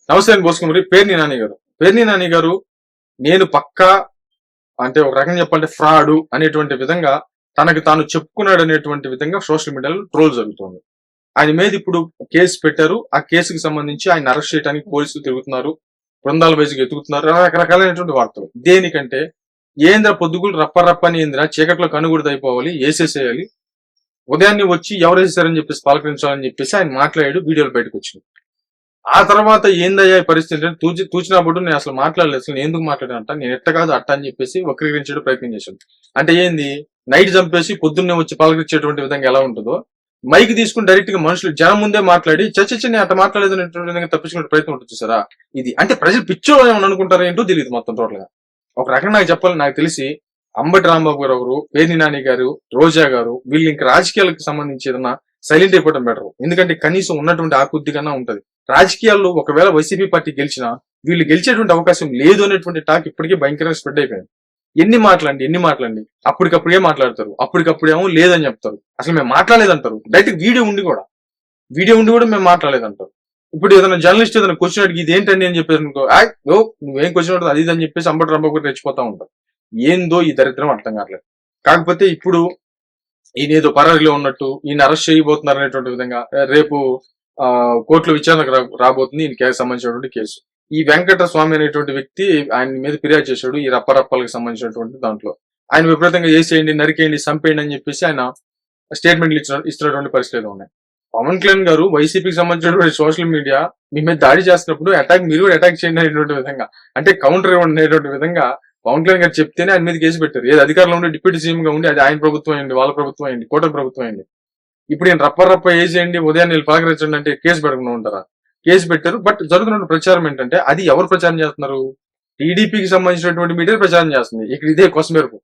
నమస్తే అండి బోసుకుమరి. పేర్ని నాని గారు నేను పక్కా అంటే ఒక రకంగా చెప్పాలంటే ఫ్రాడ్ అనేటువంటి విధంగా తనకి తాను చెప్పుకున్నాడు అనేటువంటి విధంగా సోషల్ మీడియాలో ట్రోల్ జరుగుతుంది. ఆయన మీద ఇప్పుడు కేసు పెట్టారు. ఆ కేసుకి సంబంధించి ఆయన అరెస్ట్ చేయడానికి పోలీసులు తిరుగుతున్నారు, బృందాల వైజ్గా ఎదుగుతున్నారు, రకరకాలైనటువంటి వార్తలు. దేనికంటే ఏంద్ర పొద్దుగులు రప్పని ఏంద్ర చీకట్లో కనుగుడిది అయిపోవాలి, వేసేసేయాలి, ఉదయాన్నే వచ్చి ఎవరు వేసేసారని చెప్పేసి పలకరించాలని చెప్పేసి ఆయన మాట్లాడాడు. వీడియోలు బయటకు వచ్చింది. ఆ తర్వాత ఏందయ్యా ఈ పరిస్థితి అంటే తూచినప్పుడు నేను అసలు మాట్లాడలేదు. అసలు నేను ఎందుకు మాట్లాడానంట, నేను ఎట్ట కాదు అట్ట అని చెప్పేసి వక్రీకరించే ప్రయత్నం చేశాను. అంటే ఏంది, నైట్ చంపేసి పొద్దున్నే వచ్చి పలకరించేటువంటి విధంగా ఎలా ఉంటుందో మైక్ తీసుకుని డైరెక్ట్ గా మనుషులు జనం ముందే మాట్లాడి చర్చని అట్ట మాట్లాడలేదు అనేటువంటి విధంగా తప్పించుకునే ప్రయత్నం ఉంటుంది చూసారా. ఇది అంటే ప్రజలు పిచ్చో ఏమని అనుకుంటారో ఏంటో తెలియదు మొత్తం టోటల్ గా. ఒక రకంగా నాకు చెప్పాలి, నాకు తెలిసి అంబటి రాంబాబు గారు ఒకరు, పేర్ని నాని గారు, రోజా గారు, వీళ్ళు ఇంకా రాజకీయాలకు సంబంధించి ఏదన్నా సైలెంట్ అయిపోవడం బెటర్. ఎందుకంటే కనీసం ఉన్నటువంటి ఆకుద్ది కన్నా ఉంటది. రాజకీయాల్లో ఒకవేళ వైసీపీ పార్టీ గెలిచినా వీళ్ళు గెలిచేటువంటి అవకాశం లేదు అనేటువంటి టాక్ ఇప్పటికీ భయంకరంగా స్ప్రెడ్ అయిపోయింది. ఎన్ని మాట్లాడండి అప్పటికప్పుడే మాట్లాడతారు, అప్పటికప్పుడేమో లేదని చెప్తారు, అసలు మేము మాట్లాడలేదంటారు. డైరెక్ట్ వీడియో ఉండి కూడా మేము మాట్లాడలేదంటారు. ఇప్పుడు ఏదైనా జర్నలిస్ట్ ఏదైనా క్వశ్చన్ అడిగి ఇది ఏంటండి అని చెప్పేసి నువ్వేం క్వశ్చన్ అడుగుతుంది అది అని చెప్పేసి అంబటి రాంబాబు గారు రెచ్చిపోతా ఉంటారు. ఏందో ఈ దరిద్రం అర్థం కావట్లేదు. కాకపోతే ఇప్పుడు ఈయన ఏదో పరారీలో ఉన్నట్టు ఈయన అరెస్ట్ చేయబోతున్నారు అనేటువంటి విధంగా రేపు కోర్టులో విచారణకు రాబోతుంది ఈయనకి సంబంధించినటువంటి కేసు. ఈ వెంకట స్వామి అనేటువంటి వ్యక్తి ఆయన మీద ఫిర్యాదు చేశాడు ఈ రప్పరప్పలకు సంబంధించినటువంటి దాంట్లో. ఆయన విపరీతంగా చేసేయండి, నరికేయండి, చంపేయండి అని చెప్పేసి ఆయన స్టేట్మెంట్లు ఇస్తున్నటువంటి పరిస్థితులు ఉన్నాయి. పవన్ కళ్యాణ్ గారు వైసీపీకి సంబంధించినటువంటి సోషల్ మీడియా మీ మీద దాడి చేస్తున్నప్పుడు మీరు కూడా అటాక్ చేయండి అనేటువంటి విధంగా, అంటే కౌంటర్ ఇవ్వండి అనేటువంటి విధంగా పవన్ కళ్యాణ్ గారు చెప్తేనే ఆయన మీద కేసు పెట్టారు. ఏది అధికారంలో ఉండి డిప్యూటీ సీఎం గా ఉండి అది ఆయన ప్రభుత్వం అయింది, వాళ్ళ ప్రభుత్వం అయింది, కూటమి ప్రభుత్వం అయింది. ఇప్పుడు నేను రప్ప వేసేయండి ఉదయాన్ని వీళ్ళు పలకరించండి అంటే కేసు పెట్టకుండా ఉంటారా? కేసు పెట్టారు. బట్ జరుగుతున్న ప్రచారం ఏంటంటే అది ఎవరు ప్రచారం చేస్తున్నారు? టీడీపీకి సంబంధించినటువంటి మీడియా ప్రచారం చేస్తుంది. ఇక్కడ ఇదే కొసమేరకు.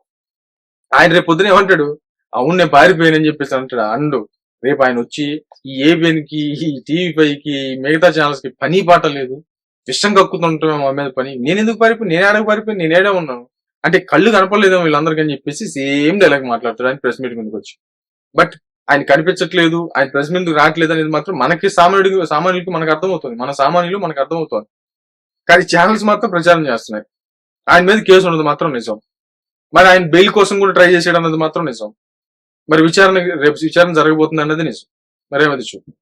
ఆయన రేపు పొద్దున ఏమంటాడు, అవును నేను పారిపోయానని చెప్పేసి అంటాడు. అండు రేపు ఆయన వచ్చి ఈ ఏబిఎన్ కి, ఈ టీవీ5కి, మిగతా ఛానల్స్ కి పని పాట లేదు, విషం కక్కుతుంటాం మా మీద పని. నేను ఎందుకు పారిపోయి, నేనేడే ఉన్నాను అంటే కళ్ళు కనపడలేదేమో వీళ్ళందరికీ అని చెప్పేసి సేమ్ డైలాగ్ మాట్లాడతాడు ఆయన ప్రెస్ మీట్ మీదకి వచ్చి. బట్ ఆయన కనిపించట్లేదు, ఆయన ప్రెస్ మీదకి రావట్లేదు అనేది మాత్రం మనకి సామాన్యులకి మనకు అర్థమవుతుంది, మన సామాన్యులు మనకు అర్థమవుతుంది. కానీ ఛానల్స్ మాత్రం ప్రచారం చేస్తున్నాయి. ఆయన మీద కేసు ఉన్నది మాత్రం నిజం. మరి ఆయన బెయిల్ కోసం కూడా ట్రై చేసేయడం అన్నది మాత్రం నిజం. మరి రేపు విచారణ జరగబోతుంది అన్నది నిజం. మరేమది చూద్దాం.